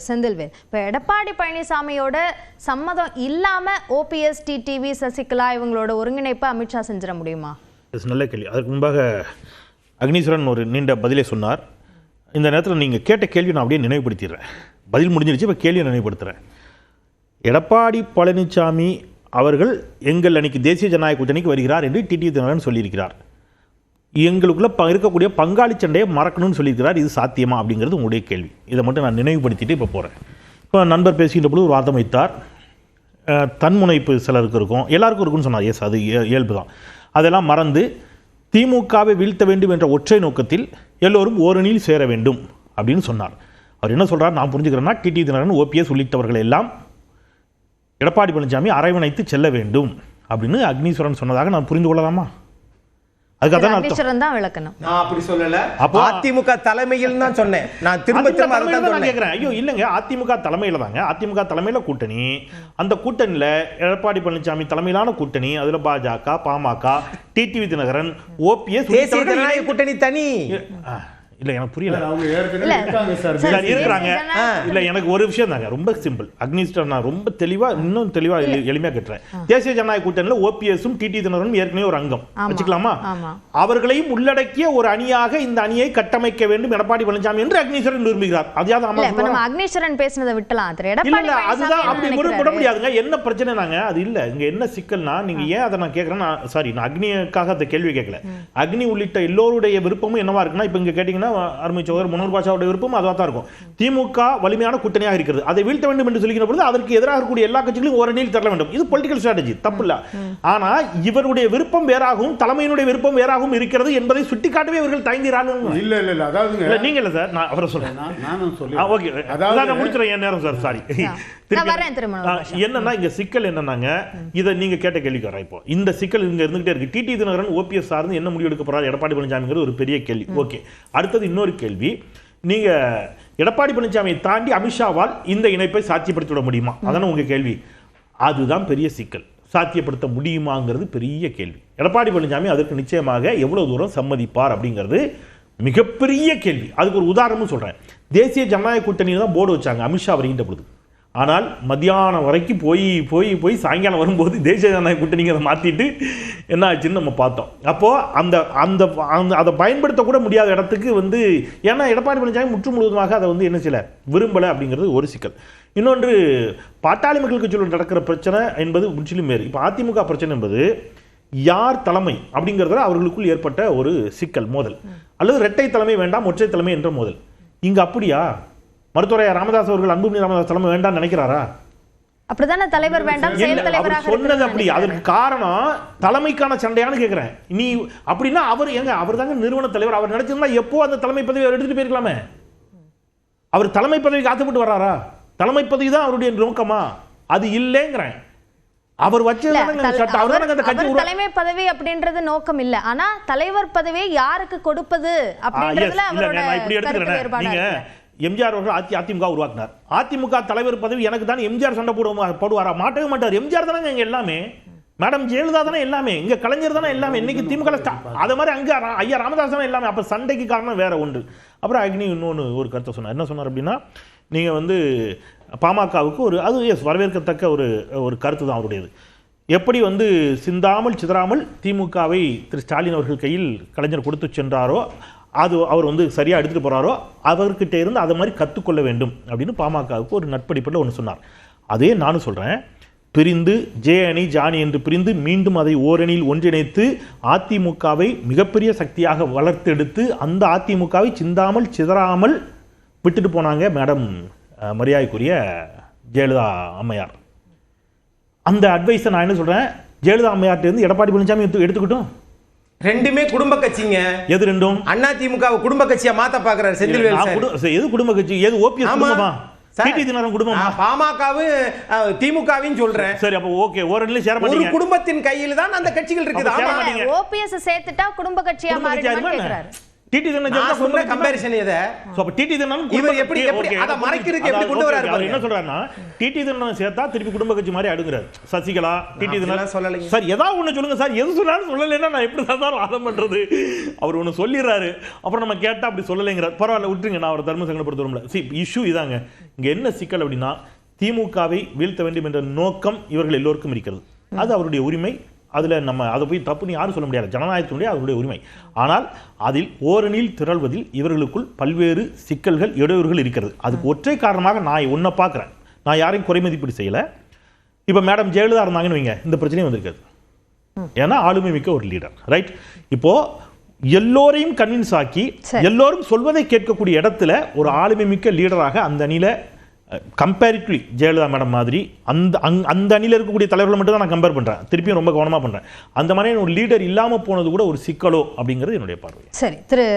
செந்தில்வேல், இப்போ எடப்பாடி பழனிசாமியோட சம்மதம் இல்லாம ஓபிஎஸ், டிடிவி, சசிகலா இவங்களோட ஒருங்கிணைப்பை அமித்ஷா செஞ்சிட முடியுமா? நல்ல கேள்வி. அதுக்கு முன்பாக அக்னீஸ்வரன் ஒரு நீண்ட பதிலை சொன்னார். இந்த நேரத்தில் நீங்கள் கேட்ட கேள்வி நான் அப்படியே நினைவுபடுத்திடுறேன். பதில் முடிஞ்சிருச்சு, இப்போ கேள்வியை நினைவுபடுத்துகிறேன். எடப்பாடி பழனிசாமி அவர்கள் எங்கள் அணிக்கு தேசிய ஜனநாயக கூட்டணிக்கு வருகிறார் என்று டிடிவி தினகரன் சொல்லியிருக்கிறார். எங்களுக்குள்ள இருக்கக்கூடிய பங்காளி சண்டையை மறக்கணும்னு சொல்லியிருக்கிறார். இது சாத்தியமா அப்படிங்கிறது உங்களுடைய கேள்வி. இதை மட்டும் நான் நினைவுபடுத்திட்டு இப்போ போகிறேன். இப்போ நண்பர் பேசுகின்ற பொழுது ஒரு வாதம் வைத்தார். தன்முனைப்பு சிலருக்கு இருக்கும், எல்லாருக்கும் இருக்குன்னு சொன்னார். எஸ், அது இயல்பு தான். அதெல்லாம் மறந்து திமுகவை வீழ்த்த வேண்டும் என்ற ஒற்றை நோக்கத்தில் எல்லோரும் ஓரணியில் சேர வேண்டும் அப்படின்னு சொன்னார். அவர் என்ன சொல்கிறார் நான் புரிஞ்சுக்கிறேன்னா, டிடிவி தினகரன், ஓபிஎஸ் உள்ளிட்டவர்கள் எல்லாம் எடப்பாடி பழனிசாமி அரவணைத்து செல்ல வேண்டும் அப்படின்னு அக்னீஸ்வரன் சொன்னதாக நான் புரிந்து கொள்ளலாமா? அதிமுக தலைமையில் தான் சொன்னேன். நான் திரும்ப கேக்குறேன். ஐயோ இல்லங்க, அதிமுக தலைமையில தாங்க. அதிமுக தலைமையில கூட்டணி. அந்த கூட்டணியில எடப்பாடி பழனிசாமி தலைமையிலான கூட்டணி. அதுல பாஜக, பாமக, டிடிவி தினகரன், ஓபிஎஸ் கூட்டணி தனி. இல்ல எனக்கு புரியல. இருக்கிறாங்க. இல்ல எனக்கு ஒரு விஷயம் தாங்க, ரொம்ப சிம்பிள். அக்னிஸ்டர் நான் ரொம்ப தெளிவா, இன்னும் தெளிவா எளிமையா கேட்டுறேன். தேசிய ஜனநாயக கூட்டணியில ஓபிஎஸும் டிடி தினகரனும் ஏற்கனவே ஒரு அங்கம் வச்சுக்கலாமா? அவர்களையும் உள்ளடக்கிய ஒரு அணியாக இந்த அணியை கட்டமைக்க வேண்டும் எடப்பாடி பழனிசாமி என்று அக்னீஸ்வரன் விரும்புகிறார். அதையாவது அக்னீஸ்வரன் பேசினதை விட்டலாம். அதுதான் அப்படி விட முடியாதுங்க. என்ன பிரச்சனை நாங்க அது இல்ல. இங்க என்ன சிக்கல்னா, நீங்க ஏன் அதை நான் கேட்கறேன், சாரி நான் அக்னிக்காக அந்த கேள்வி கேட்கல. அக்னி உள்ளிட்ட எல்லோருடைய விருப்பமும் என்னவா இருக்குன்னா, இப்ப இங்க கேட்டீங்கன்னா அருமை சகோதரர் மனோர் பாஷாவுடைய விருப்பம் அதுவா தான் இருக்கும். திமுக வலிமையான கூட்டணியாக இருக்கிறது, அதை வீழ்த்த வேண்டும் என்று சொல்லுகிற பொழுது அதற்கு எதிராக இருக்கக்கூடிய எல்லா கட்சிகளும் ஒரு அணியில் தர வேண்டும். இது பொலிட்டிக்கல் ஸ்ட்ராட்டஜி, தப்பு இல்ல. ஆனா இவருடைய விருப்பம் வேறாகவும் தலைமையினுடைய விருப்பம் வேறாகவும் இருக்கிறது என்பதை சுட்டிக்காட்டவே இவர்கள் தயங்குகிறார்கள். இல்ல இல்ல இல்ல, அதாவது நீங்க இல்ல சார், நான் அவரை சொல்றேன். நானும் சொல்றேன். ஓகே, அதான் நான் முடிச்சுறேன் என் நேரம் சார். சாரி. என்னன்னா இங்க சிக்கல் என்னன்னாங்க, இதை நீங்க கேட்ட கேள்விக்கு வரேன். இப்போ இந்த சிக்கல் இங்க இருந்துகிட்டே இருக்கு. டிடி தினகரன் ஓபிஎஸ் சார்ந்து என்ன முடிவு எடுக்க போறாரு எடப்பாடி பழனிசாமிங்கிறது ஒரு பெரிய கேள்வி. ஓகே, அடுத்தது இன்னொரு கேள்வி, நீங்க எடப்பாடி பழனிசாமியை தாண்டி அமித்ஷாவால் இந்த இணைப்பை சாத்தியப்படுத்தி விட முடியுமா? அதான உங்க கேள்வி. அதுதான் பெரிய சிக்கல். சாத்தியப்படுத்த முடியுமாங்கிறது பெரிய கேள்வி. எடப்பாடி பழனிசாமி அதற்கு நிச்சயமாக எவ்வளவு தூரம் சம்மதிப்பார் அப்படிங்கிறது மிகப்பெரிய கேள்வி. அதுக்கு ஒரு உதாரணமும் சொல்றேன். தேசிய ஜனநாயக கூட்டணியில் தான் போர்டு வச்சாங்க அமித்ஷா வருகின்ற பொழுது. ஆனால் மத்தியானம் வரைக்கும் போய் சாயங்காலம் வரும்போது தேசிய ஜனநாயக கூட்டணிங்க அதை மாற்றிட்டு என்ன ஆச்சுன்னு நம்ம பார்த்தோம். அப்போது அந்த அந்த அதை பயன்படுத்தக்கூட முடியாத இடத்துக்கு ஏன்னா எடப்பாடி பழனிசாமி முற்று முழுவதுமாக அதை என்ன செய்யலை, விரும்பலை அப்படிங்கிறது ஒரு சிக்கல். இன்னொன்று, பாட்டாளி மக்கள் கட்சியில் நடக்கிற பிரச்சனை என்பது முற்றிலும் வேறு. இப்போ அதிமுக பிரச்சனை என்பது யார் தலைமை அப்படிங்கிறதுல அவர்களுக்குள் ஏற்பட்ட ஒரு சிக்கல், மோதல். அல்லது இரட்டை தலைமை வேண்டாம் ஒற்றை தலைமை என்ற மோதல். இங்கே அப்படியா? மருத்துவர் ராமதாஸ் அவர்கள் அன்புமணி ராமதாஸ் தலைமை வேண்டாம் நினைக்கிறாரா? அப்படிதானே தலைவர் வேண்டாம் செயல் தலைவராக சொன்னது. அப்படி அதற்கு காரணம் தலைமைக்கான சண்டையானு கேட்கிறேன். நீ அப்படின்னா அவர் தாங்க நிறுவன தலைவர். அவர் நினைச்சிருந்தா எப்போ அந்த தலைமை பதவி அவர் எடுத்துட்டு போயிருக்கலாமே. அவர் தலைமை பதவிக்கு ஆசைப்பட்டு வர்றாரா? தலைமை பதவி தான் அவருடைய நோக்கமா? அது இல்லைங்கிறேன். அவர் தலைமை பதவி அப்படின்றது நோக்கம் இல்ல. ஆனா தலைவர் பதவியை யாருக்கு கொடுப்பது அப்படின்றதுல அவரோட எம்ஜிஆர் அவர்கள் அதிமுக உருவாக்கினார். அதிமுக தலைவர் பதவி எனக்கு தான் எம்ஜிஆர் சண்டை போடுவாரா? மாட்டவே மாட்டார். எம்ஜிஆர் தானே இங்க எல்லாமே. மேடம் ஜெயலலிதா தானே எல்லாமே. இங்க கலைஞர் தானே எல்லாமே. இன்னைக்கு திமுக அது மாதிரி அங்க ஐயா ராமதாஸ் தானே எல்லாமே. அப்ப சண்டைக்கு காரணம் வேற ஒன்று. அப்புறம் அக்னி இன்னொன்று ஒரு கருத்தை சொன்னார். என்ன சொன்னார் அப்படின்னா, நீங்க பாமகவுக்கு ஒரு அது வரவேற்கத்தக்க ஒரு கருத்து தான் அவருடையது. எப்படி சிந்தாமல் சிதறாமல் திமுகவை திரு ஸ்டாலின் அவர்கள் கையில் கலைஞர் கொடுத்து சென்றாரோ, அது அவர் சரியாக எடுத்துகிட்டு போகிறாரோ அவர்கிட்ட இருந்து அதை மாதிரி கற்றுக்கொள்ள வேண்டும் அப்படின்னு பாமகவுக்கு ஒரு நட்படிப்பில் ஒன்று சொன்னார். அதே நானும் சொல்கிறேன். பிரிந்து ஜே அணி ஜானி என்று பிரிந்து மீண்டும் அதை ஓரணியில் ஒன்றிணைத்து அதிமுகவை மிகப்பெரிய சக்தியாக வளர்த்தெடுத்து அந்த அதிமுகவை சிந்தாமல் சிதறாமல் விட்டுட்டு போனாங்க மேடம் மரியாதைக்குரிய ஜெயலலிதா அம்மையார். அந்த அட்வைஸை நான் என்ன சொல்கிறேன், ஜெயலலிதா அம்மையார்ட்ட இருந்து எடப்பாடி பழனிசாமி எடுத்துக்கிட்டோம். ரெண்டுமே குடும்ப கட்சிங்க. எது ரெண்டும்? அண்ணா திமுக குடும்ப கட்சியா மாத்த பாக்குறாரு செந்தில்வேல் சார். எது குடும்ப கட்சி? எது ஓபிஎஸ் குடும்பமா? டிடி தினகரன் குடும்பமா? பாமகவும் திமுகவையும் சொல்றேன். சரி, அப்ப ஓகே, ஒரு சேர மாட்டீங்க. ஒரு குடும்பத்தின் கையில் தான் அந்த கட்சிகள் இருக்குது. ஓபிஎஸ் சேர்த்துட்டா குடும்ப கட்சியா மாறிடுமான்னு கேக்குறாரு. டிடி தினகரன் சொன்ன கம்பேரிசன் எதை சோ அப்ப டிடி தினகரன் இவர் எப்படி அத மறைக்கிறதுக்கு எப்படி கொண்டு வராரு பாருங்க. என்ன சொல்றாருன்னா டிடி தினகரன் சேர்த்தா திருப்பி குடும்ப கட்சி மாதிரி அடுக்குறாரு. சசிகலா டிடி தினகரன் சொல்லலைங்க சார். ஏதாவது ஒண்ணு சொல்லுங்க சார். எது சொன்னாலும் சொல்லலைன்னா நான் எப்படி தான் வாதம் பண்றது? அவர் ஒண்ணு சொல்லிடுறாரு, அப்புறம் நம்ம கேட்டா அப்படி சொல்லலைங்கிறார். பரவாயில்ல விட்டுருங்க, நான் அவர் தர்ம சங்கடப்படுத்துறோம்ல. இஷ்யூ இதாங்க. இங்க என்ன சிக்கல் அப்படின்னா, திமுகவை வீழ்த்த வேண்டும் என்ற நோக்கம் இவர்கள் எல்லோருக்கும் இருக்கிறது. அது அவருடைய உரிமை. அதுல நம்ம அதை போய் தப்புன்னு யாரும் சொல்ல முடியாது. ஜனநாயகத்தினுடைய அவருடைய உரிமை. ஆனால் அதில் ஓரணியில் திரள்வதில் இவர்களுக்குள் பல்வேறு சிக்கல்கள், இடையூறுகள் இருக்கிறது. அதுக்கு ஒற்றை காரணமாக நான் ஒன்றை பார்க்குறேன். நான் யாரையும் குறை மதிப்பீடு செய்யலை. இப்போ மேடம் ஜெயலலிதா இருந்தாங்கன்னு வைங்க, இந்த பிரச்சனையும் வந்திருக்காது. ஏன்னா ஆளுமை மிக்க ஒரு லீடர், ரைட்? இப்போ எல்லோரையும் கன்வின்ஸ் ஆக்கி எல்லோரும் சொல்வதை கேட்கக்கூடிய இடத்துல ஒரு ஆளுமை மிக்க லீடராக அந்த அணியில கம்பேரிட்டிவ்லி ஜெயலலிதா மேடம் மாதிரி அந்த அணியில் இருக்கக்கூடிய தலைவர்களை மட்டும் தான் நான் கம்பேர் பண்றேன். திருப்பியும் ரொம்ப கவனமா பண்றேன். அந்த மாதிரி ஒரு லீடர் இல்லாம போனது கூட ஒரு சிக்கலோ அப்படிங்கிறது என்னுடைய பார்வை. சரி திரு